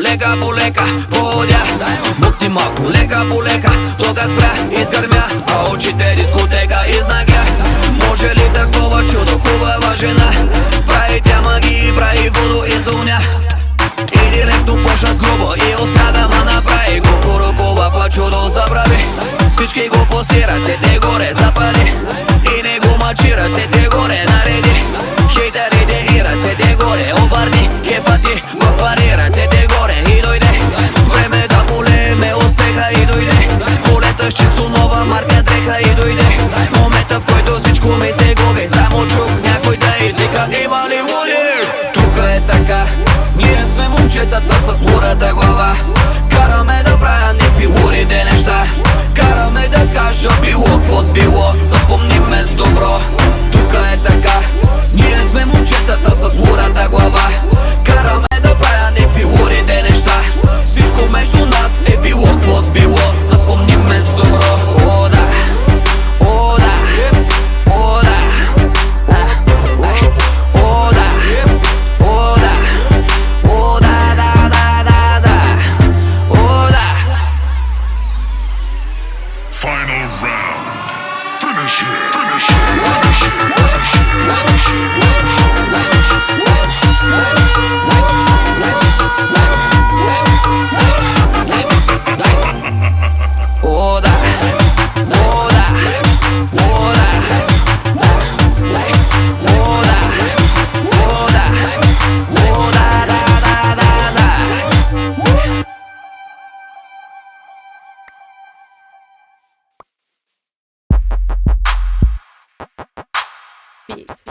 лека по лека ходя. Мукти малко, лека по лека, тога спря, изгърмя, а очите дискотека изнагя. Може ли такова чудо, хубава жена? Прави тя магии, прави воду из огня. И директно почна с грубо и успя да ма направи. Кукурукова в чудо забрави. Всички го пусти, ръцете горе запали. И не го мъчи, ръцете горе нареди. Хейтерите и ръцете горе обърни. Кефа ти в пари, ръцете горе и дойде. Време да полеме успеха и дойде. Колета с чисто нова марка дреха и дойде. Момента, в който всичко ми се губи. Само чух някой да извика: има ли луди? Тука е така, ние сме момчетата с лудата глава. Караме да правя някакви лудите неща. Караме да кажа било каквото било. Запомни ме с добро. Тука е така, ние сме момчетата с лудата глава. Караме да правя някакви лудите неща. Всичко между нас е било каквото било. Запомни ме с добро. О да, о да, о да, о да, о да, о да, да, да, да, да, о да. Final round. Finish it. Finish it. Finish it. Finish it. Finish О да, о да, о да, о да, о да, о да, да, да, да. Beats.